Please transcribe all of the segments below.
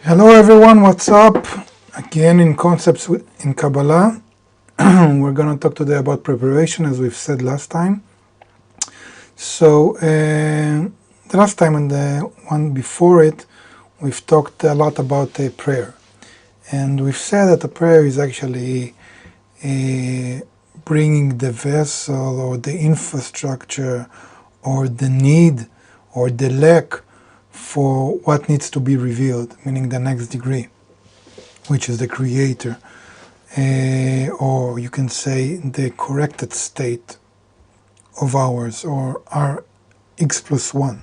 Hello everyone, what's up? Again in Concepts in Kabbalah. We're going to talk today about preparation, as we've said last time. So the last time and the one before it, we've talked a lot about prayer. And we've said that the prayer is actually bringing the vessel or the infrastructure or the need or the lack for what needs to be revealed, meaning the next degree, which is the creator, or you can say the corrected state of ours, or our x plus 1.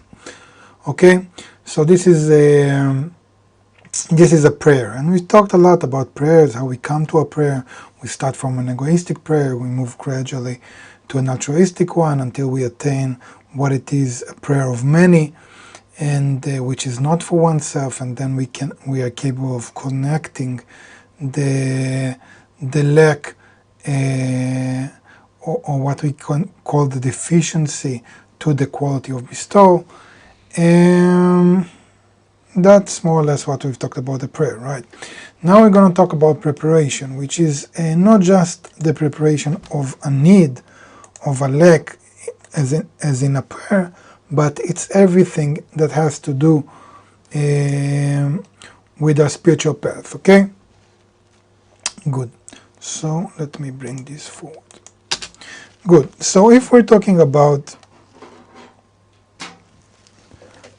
Okay, so this is a prayer, and we talked a lot about prayers, how we come to a prayer. We start from an egoistic prayer, we move gradually to an altruistic one until we attain what it is, a prayer of many, and which is not for oneself, and then we are capable of connecting the lack or what we call the deficiency to the quality of bestowal. That's more or less what we've talked about the prayer, right? Now we're going to talk about preparation, which is not just the preparation of a need, of a lack, as in a prayer, but it's everything that has to do with our spiritual path, okay? Good. So let me bring this forward. Good. So if we're talking about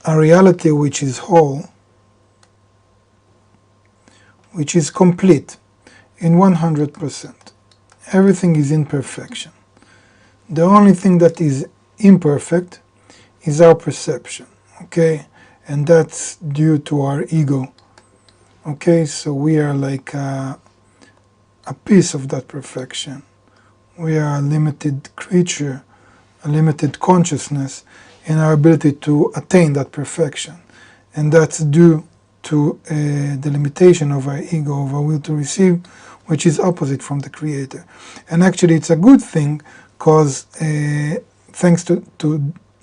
a reality which is whole, which is complete in 100%, everything is in perfection. The only thing that is imperfect is our perception, okay? And that's due to our ego, okay? So we are like a piece of that perfection. We are a limited creature, a limited consciousness in our ability to attain that perfection. And that's due to the limitation of our ego, of our will to receive, which is opposite from the Creator. And actually it's a good thing, because thanks to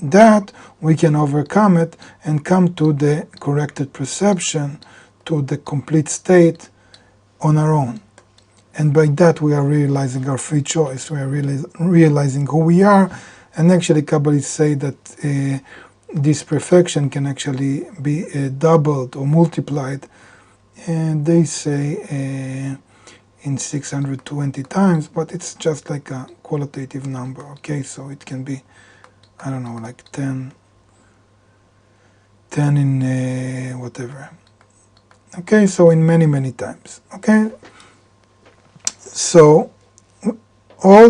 that we can overcome it and come to the corrected perception, to the complete state on our own. And by that we are realizing our free choice, we are realizing who we are. And actually Kabbalists say that this perfection can actually be doubled or multiplied, and they say in 620 times, but it's just like a qualitative number, okay? So it can be, I don't know, like 10 in whatever. Okay, so in many times, okay? So all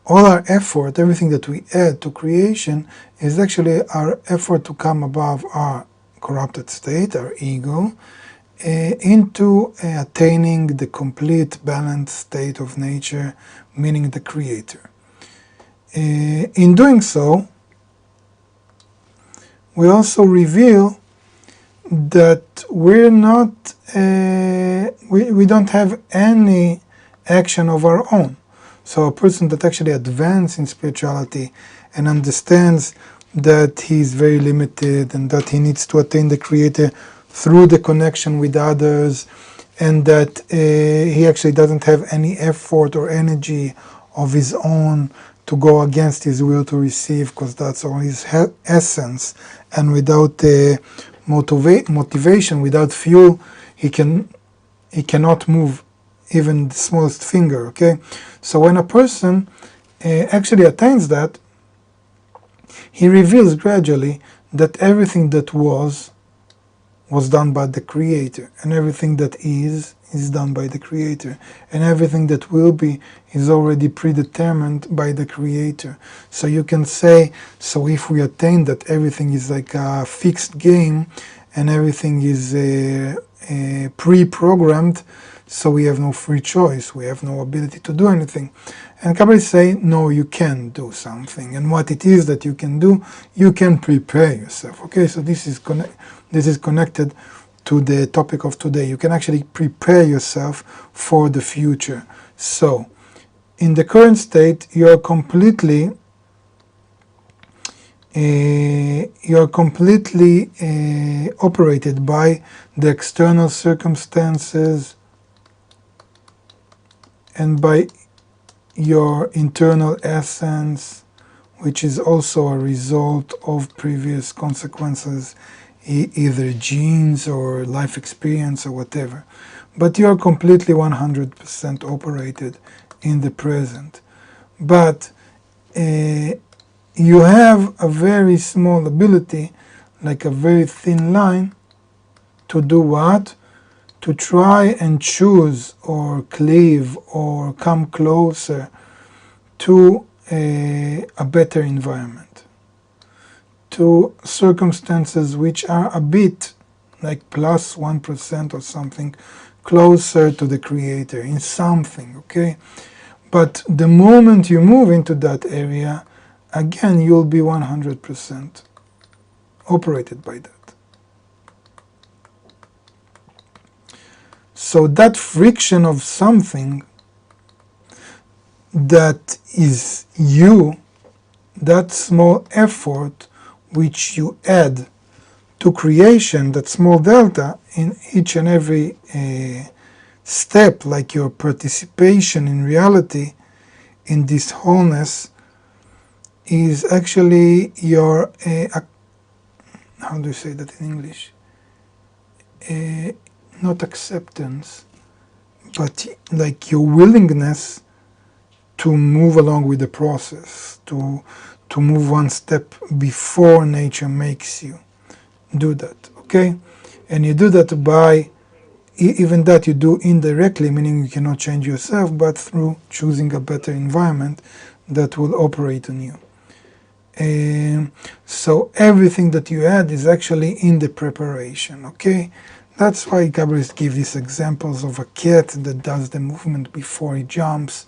our effort, everything that we add to creation, is actually our effort to come above our corrupted state, our ego, into attaining the complete balanced state of nature, meaning the Creator. In doing so, we also reveal that we're not, we don't have any action of our own. So a person that actually advances in spirituality and understands that he is very limited and that he needs to attain the Creator through the connection with others, and that he actually doesn't have any effort or energy of his own to go against his will to receive, because that's all his essence, and without motivation, without fuel, he cannot move even the smallest finger, okay? So when a person actually attains that, he reveals gradually that everything that was done by the Creator, and everything that is done by the Creator, and everything that will be is already predetermined by the Creator. So you can say, so if we attain that everything is like a fixed game, and everything is pre-programmed, so we have no free choice, we have no ability to do anything. And Kabbalists say, no, you can do something. And what it is that you can do, you can prepare yourself. Okay, so this is connected to the topic of today. You can actually prepare yourself for the future. So, in the current state, you are completely you're completely operated by the external circumstances and by your internal essence, which is also a result of previous consequences, either genes or life experience or whatever. But you're completely 100% operated in the present. But you have a very small ability, like a very thin line, to do what? To try and choose or cleave or come closer to a better environment, to circumstances which are a bit like plus 1% or something closer to the Creator in something, okay? But the moment you move into that area, again, you'll be 100% operated by that. So that friction of something that is you, that small effort which you add to creation, that small delta in each and every step, like your participation in reality, in this wholeness, is actually your, how do you say that in English? Not acceptance, but like your willingness to move along with the process, to move one step before nature makes you do that, okay? And you do that by, even that you do indirectly, meaning you cannot change yourself, but through choosing a better environment that will operate on you. So everything that you add is actually in the preparation, okay? That's why Kabbalists give these examples of a cat that does the movement before he jumps,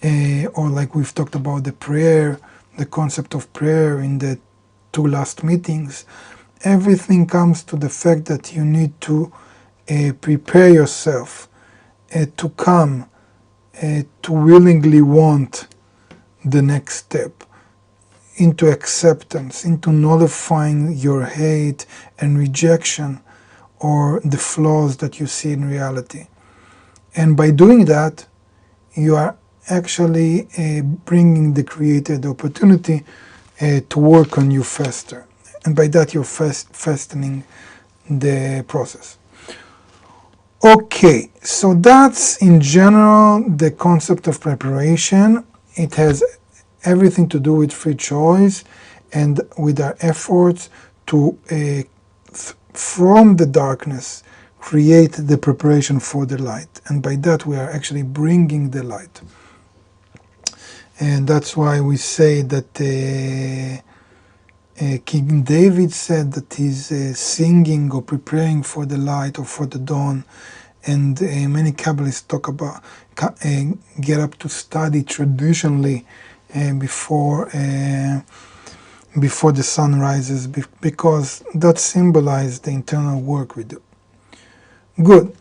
or like we've talked about the prayer, the concept of prayer in the 2 last meetings. Everything comes to the fact that you need to prepare yourself to come, to willingly want the next step, into acceptance, into nullifying your hate and rejection or the flaws that you see in reality. And by doing that, you are actually bringing the Creator the opportunity to work on you faster. And by that, you're fastening the process. Okay, so that's in general the concept of preparation. It has everything to do with free choice and with our efforts to, from the darkness, create the preparation for the light. And by that, we are actually bringing the light. And that's why we say that King David said that he's singing or preparing for the light or for the dawn. And many Kabbalists talk about, get up to study traditionally before the sun rises, because that symbolizes the internal work we do. Good.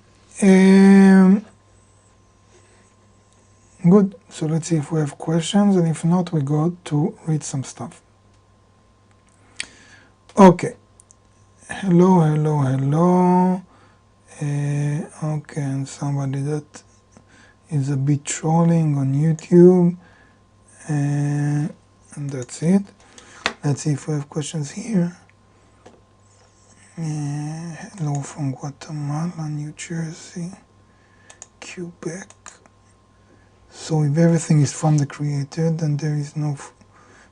Good. So let's see if we have questions, and if not, we go to read some stuff. Okay. Hello. Okay, and somebody that is a bit trolling on YouTube. And that's it. Let's see if we have questions here. Hello from Guatemala, New Jersey, Quebec. So if everything is from the Creator, then there is no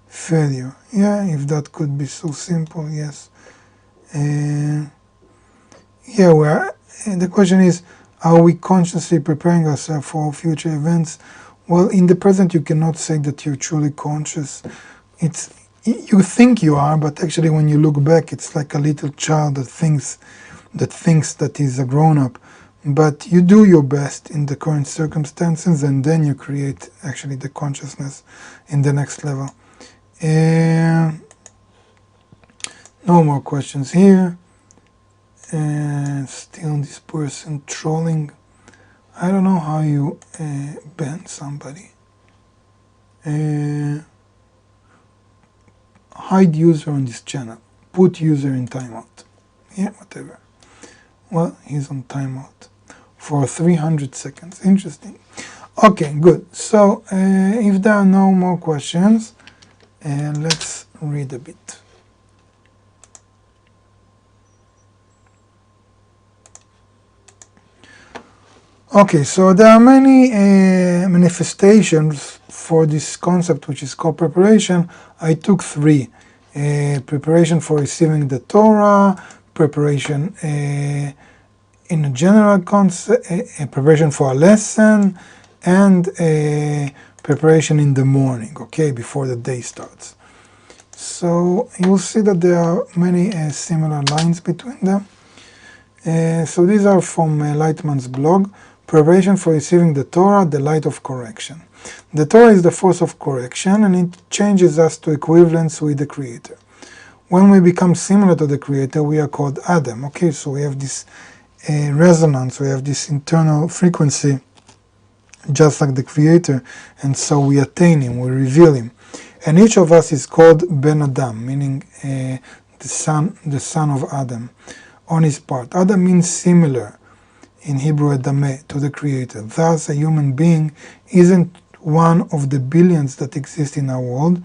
failure. Yeah, if that could be so simple, yes. Yeah, the question is, are we consciously preparing ourselves for future events? Well, in the present, you cannot say that you're truly conscious. You think you are, but actually, when you look back, it's like a little child that thinks that he's a grown-up. But you do your best in the current circumstances, and then you create actually the consciousness in the next level. No more questions here. Still this person trolling. I don't know how you ban somebody. hide user on this channel, put user in timeout. Yeah, whatever. Well, he's on timeout for 300 seconds. Interesting. Okay, good. So if there are no more questions, let's read a bit. Okay, so there are many manifestations for this concept, which is called preparation. I took three. Preparation for receiving the Torah, preparation in a general concept, preparation for a lesson, and preparation in the morning, okay, before the day starts. So you'll see that there are many similar lines between them. So these are from Lightman's blog. Preparation for receiving the Torah, the light of correction. The Torah is the force of correction, and it changes us to equivalence with the Creator. When we become similar to the Creator, we are called Adam. Okay, so we have this resonance, we have this internal frequency, just like the Creator, and so we attain Him, we reveal Him. And each of us is called Ben Adam, meaning the son of Adam, on his part. Adam means similar, in Hebrew Adameh, to the Creator. Thus, a human being isn't one of the billions that exist in our world,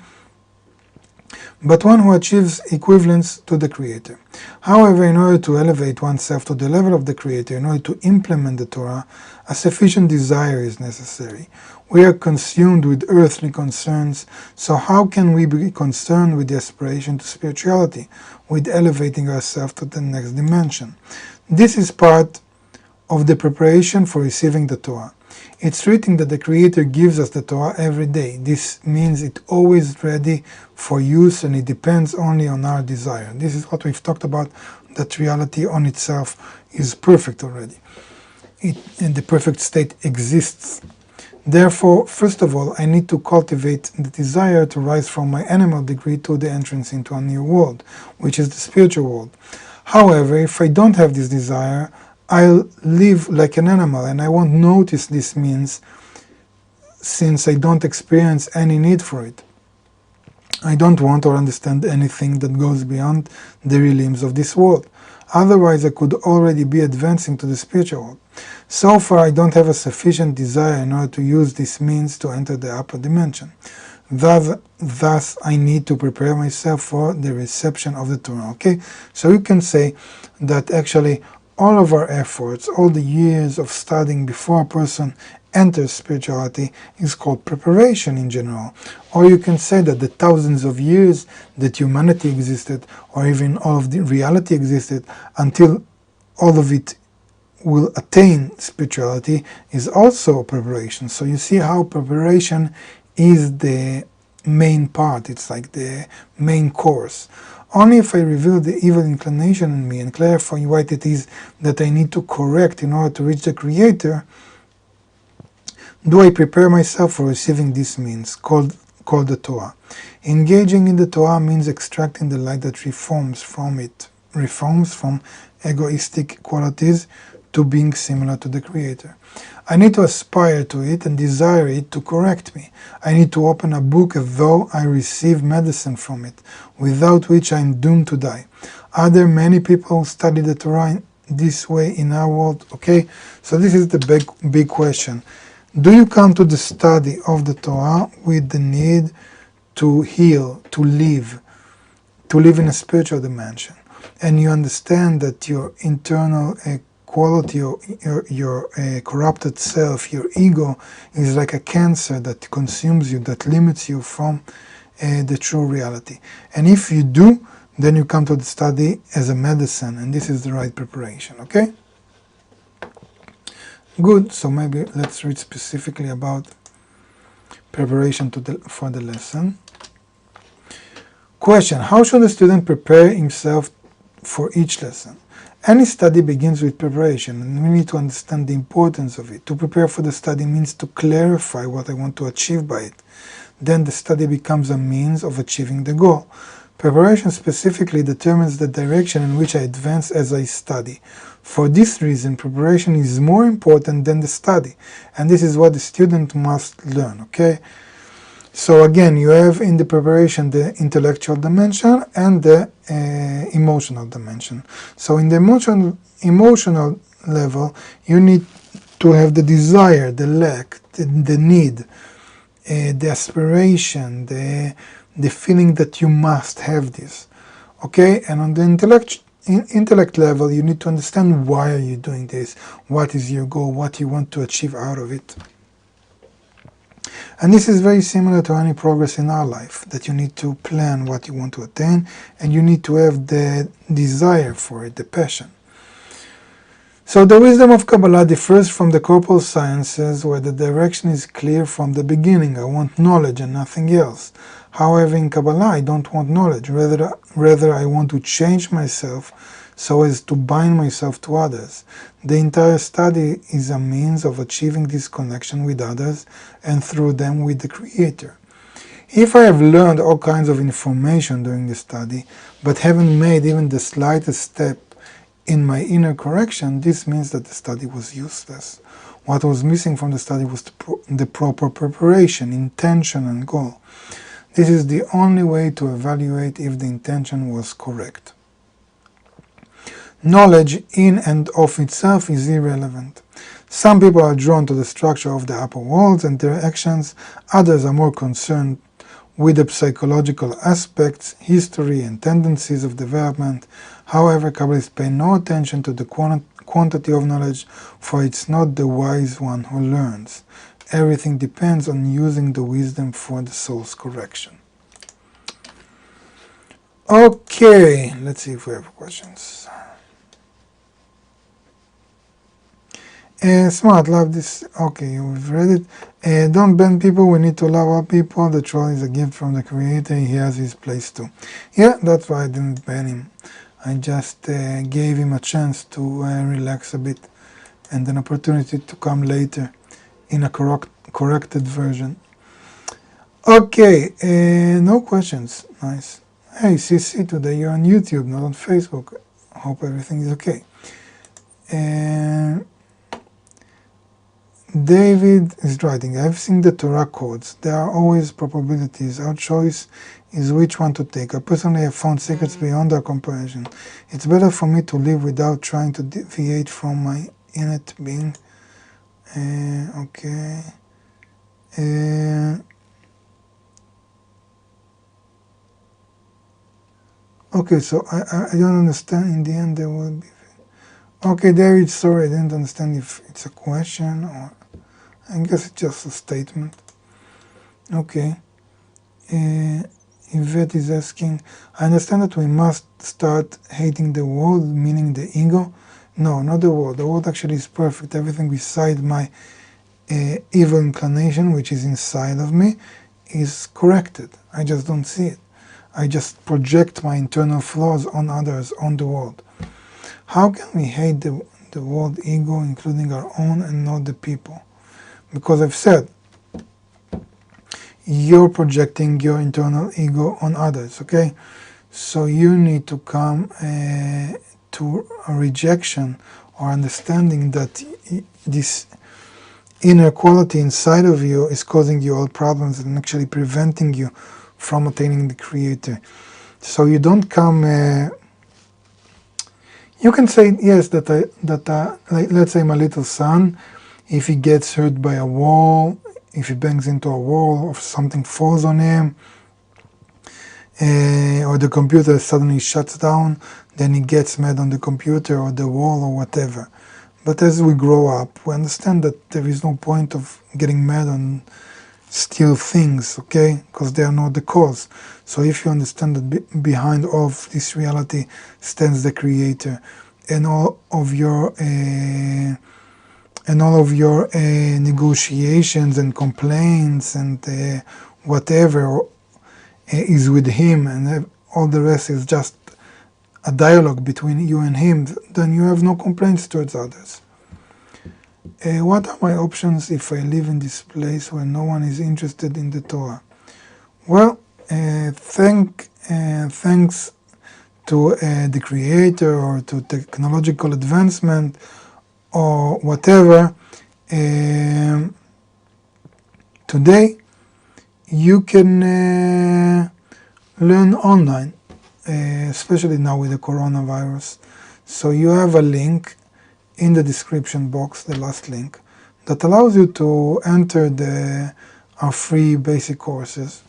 but one who achieves equivalence to the Creator. However, in order to elevate oneself to the level of the Creator, in order to implement the Torah, a sufficient desire is necessary. We are consumed with earthly concerns, so how can we be concerned with the aspiration to spirituality, with elevating ourselves to the next dimension? This is part of the preparation for receiving the Torah. It's written that the Creator gives us the Torah every day. This means it's always ready for use, and it depends only on our desire. This is what we've talked about, that reality on itself is perfect already. In the perfect state exists. Therefore, first of all, I need to cultivate the desire to rise from my animal degree to the entrance into a new world, which is the spiritual world. However, if I don't have this desire, I'll live like an animal, and I won't notice this means, since I don't experience any need for it. I don't want or understand anything that goes beyond the realms of this world. Otherwise, I could already be advancing to the spiritual world. So far, I don't have a sufficient desire in order to use this means to enter the upper dimension. Thus, I need to prepare myself for the reception of the Torah. Okay, so you can say that actually all of our efforts, all the years of studying before a person enters spirituality is called preparation in general. Or you can say that the thousands of years that humanity existed, or even all of the reality existed, until all of it will attain spirituality, is also preparation. So you see how preparation is the main part. It's like the main course. Only if I reveal the evil inclination in me and clarify what it is that I need to correct in order to reach the Creator, do I prepare myself for receiving this means, called the Torah. Engaging in the Torah means extracting the light that reforms from egoistic qualities to being similar to the Creator. I need to aspire to it and desire it to correct me. I need to open a book as though I receive medicine from it, without which I am doomed to die. Are there many people who study the Torah in this way in our world? Okay, so this is the big question. Do you come to the study of the Torah with the need to heal, to live in a spiritual dimension, and you understand that your internal quality, your corrupted self, your ego, is like a cancer that consumes you, that limits you from the true reality? And if you do, then you come to the study as a medicine, and this is the right preparation, okay? Good, so maybe let's read specifically about preparation for the lesson. Question: how should a student prepare himself for each lesson? Any study begins with preparation, and we need to understand the importance of it. To prepare for the study means to clarify what I want to achieve by it. Then the study becomes a means of achieving the goal. Preparation specifically determines the direction in which I advance as I study. For this reason, preparation is more important than the study, and this is what the student must learn, okay? So again, you have in the preparation the intellectual dimension and the emotional dimension. So in the emotional level, you need to have the desire, the lack, the need, the aspiration, the feeling that you must have this. Okay, and on the intellect level, you need to understand why are you doing this, what is your goal, what you want to achieve out of it. And this is very similar to any progress in our life, that you need to plan what you want to attain, and you need to have the desire for it, the passion. So the wisdom of Kabbalah differs from the corporal sciences, where the direction is clear from the beginning. I want knowledge and nothing else. However, in Kabbalah, I don't want knowledge. Rather, I want to change myself so as to bind myself to others. The entire study is a means of achieving this connection with others and through them with the Creator. If I have learned all kinds of information during the study, but haven't made even the slightest step in my inner correction, this means that the study was useless. What was missing from the study was the proper preparation, intention, and goal. This is the only way to evaluate if the intention was correct. Knowledge in and of itself is irrelevant. Some people are drawn to the structure of the upper worlds and their actions, others are more concerned with the psychological aspects, history, and tendencies of development. However, Kabbalists pay no attention to the quantity of knowledge, for it's not the wise one who learns. Everything depends on using the wisdom for the soul's correction. Okay, let's see if we have questions. Smart, love this. Okay, we've read it. Don't ban people, we need to love all people. The troll is a gift from the Creator, he has his place too. Yeah, that's why I didn't ban him. I just gave him a chance to relax a bit and an opportunity to come later in a corrected version. Okay, no questions. Nice. Hey, CC, today you're on YouTube, not on Facebook. Hope everything is okay. David is writing, I've seen the Torah codes. There are always probabilities. Our choice is which one to take. I personally have found secrets beyond our comprehension. It's better for me to live without trying to deviate from my innate being. Okay. Okay, so I don't understand. In the end, there will be... Okay, David, sorry, I didn't understand if it's a question or... I guess it's just a statement. Okay. Yvette is asking, I understand that we must start hating the world, meaning the ego. No, not the world. The world actually is perfect. Everything beside my evil inclination, which is inside of me, is corrected. I just don't see it. I just project my internal flaws on others, on the world. How can we hate the world ego, including our own, and not the people? Because I've said, you're projecting your internal ego on others, okay? So you need to come to a rejection or understanding that this inner quality inside of you is causing you all problems and actually preventing you from attaining the Creator. So you don't come... you can say, yes, like, let's say my little son, if he gets hurt by a wall, if he bangs into a wall or something falls on him, or the computer suddenly shuts down, then he gets mad on the computer or the wall or whatever. But as we grow up, we understand that there is no point of getting mad on still things, okay? Because they are not the cause. So if you understand that behind all of this reality stands the Creator, and all of your negotiations and complaints and whatever is with Him, and all the rest is just a dialogue between you and Him, then you have no complaints towards others. What are my options if I live in this place where no one is interested in the Torah? Well, thanks to the Creator or to technological advancement or whatever, today you can learn online, especially now with the coronavirus. So you have a link in the description box, the last link, that allows you to enter our free basic courses,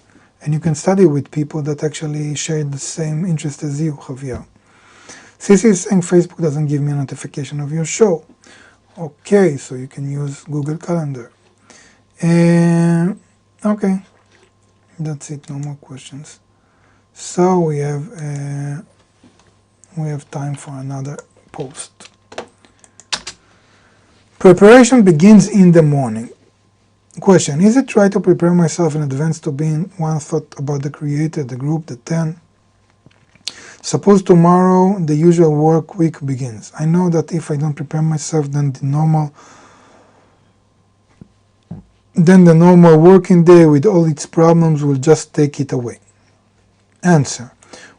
and you can study with people that actually share the same interest as you, Javier. Sisi is saying Facebook doesn't give me a notification of your show. Okay, so you can use Google Calendar. Okay, that's it, no more questions. So we have time for another post. Preparation begins in the morning. Question: is it right to prepare myself in advance to be in one thought about the creator, the group, the 10? Suppose tomorrow the usual work week begins. I know that if I don't prepare myself, then the normal working day with all its problems will just take it away. Answer: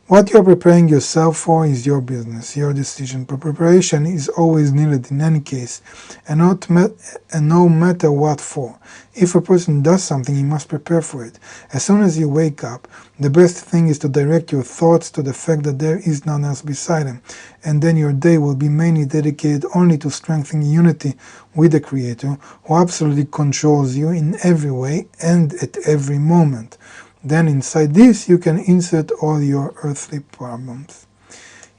what you're preparing yourself for is your business, your decision. But preparation is always needed in any case, and no matter what for. If a person does something, he must prepare for it. As soon as you wake up, the best thing is to direct your thoughts to the fact that there is none else beside him, and then your day will be mainly dedicated only to strengthening unity with the Creator, who absolutely controls you in every way and at every moment. Then inside this you can insert all your earthly problems.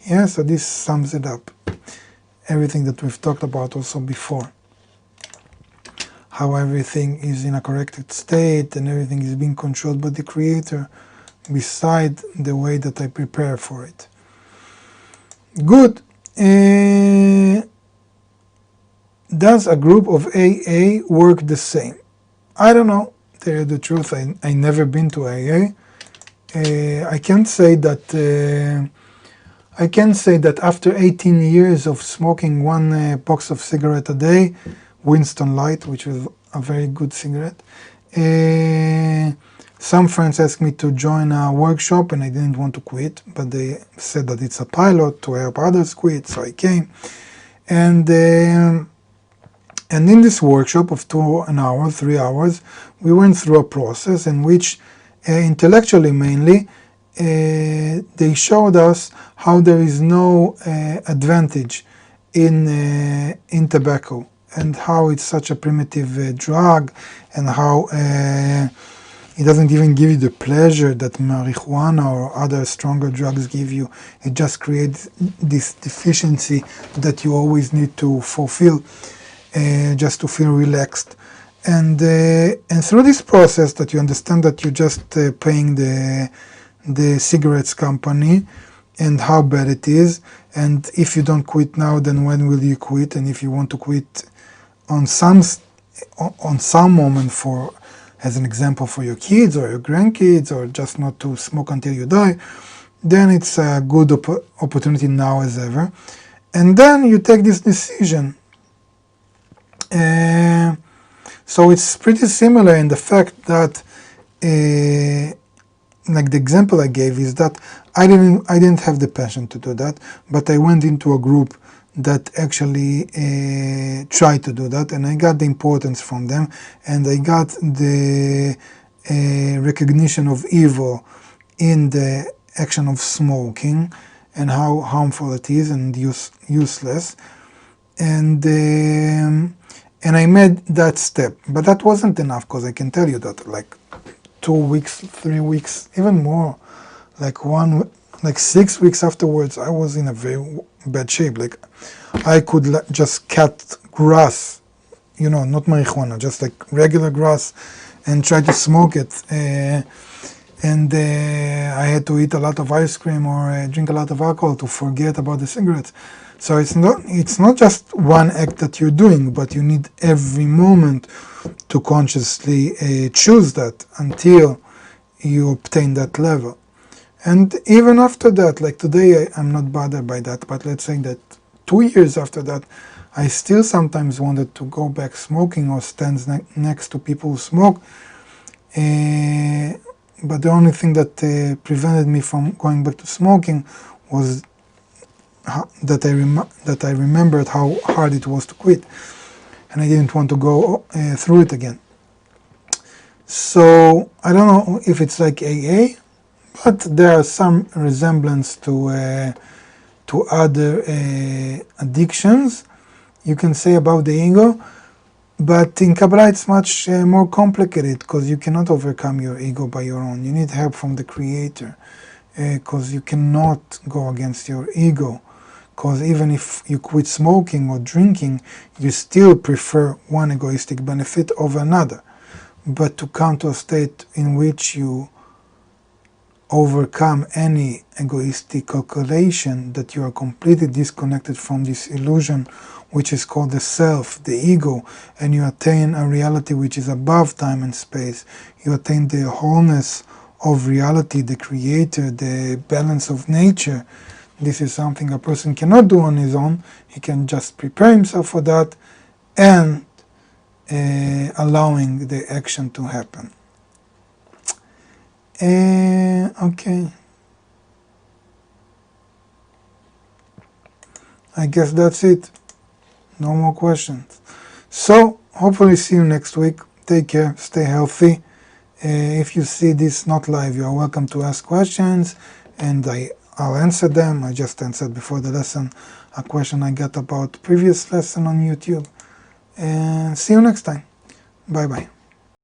Yeah, so this sums it up. Everything that we've talked about also before. How everything is in a corrected state and everything is being controlled by the Creator, beside the way that I prepare for it. Good. Does a group of AA work the same? I don't know. Tell you the truth, I never been to AA. I can say that after 18 years of smoking one box of cigarette a day, Winston Light, which was a very good cigarette, some friends asked me to join a workshop, and I didn't want to quit, but they said that it's a pilot to help others quit, so I came. And in this workshop of 3 hours, we went through a process in which, intellectually mainly, they showed us how there is no advantage in tobacco, and how it's such a primitive drug, and how it doesn't even give you the pleasure that marijuana or other stronger drugs give you. It just creates this deficiency that you always need to fulfill, just to feel relaxed. And through this process that you understand that you're just paying the cigarettes company and how bad it is, and if you don't quit now, then when will you quit? And if you want to quit on some moment, for as an example, for your kids or your grandkids, or just not to smoke until you die, then it's a good opportunity now as ever. And then you take this decision. So it's pretty similar in the fact that, like the example I gave is that I didn't have the passion to do that, but I went into a group that actually tried to do that, and I got the importance from them, and I got the recognition of evil in the action of smoking and how harmful it is and useless, and I made that step. But that wasn't enough, because I can tell you that like 2 weeks, 3 weeks, even more, like 6 weeks afterwards, I was in a very bad shape. Like I could just cut grass, not marijuana, just like regular grass, and try to smoke it. And I had to eat a lot of ice cream or drink a lot of alcohol to forget about the cigarettes. So it's not just one act that you're doing, but you need every moment to consciously choose that until you obtain that level. And even after that, like today, I'm not bothered by that, but let's say that 2 years after that, I still sometimes wanted to go back smoking or stand next to people who smoke. But the only thing that prevented me from going back to smoking was that I remembered how hard it was to quit, and I didn't want to go through it again. So I don't know if it's like AA, but there are some resemblance to other addictions, you can say, about the ego. But in Kabbalah it's much more complicated, because you cannot overcome your ego by your own. You need help from the Creator, because you cannot go against your ego. Because even if you quit smoking or drinking, you still prefer one egoistic benefit over another. But to come to a state in which you overcome any egoistic calculation, that you are completely disconnected from this illusion which is called the self, the ego, and you attain a reality which is above time and space. You attain the wholeness of reality, the Creator, the balance of nature. This is something a person cannot do on his own. He can just prepare himself for that and allowing the action to happen. Okay. I guess that's it. No more questions. So, hopefully see you next week. Take care. Stay healthy. If you see this not live, you are welcome to ask questions, and I'll answer them. I just answered before the lesson a question I got about previous lesson on YouTube. And see you next time. Bye-bye.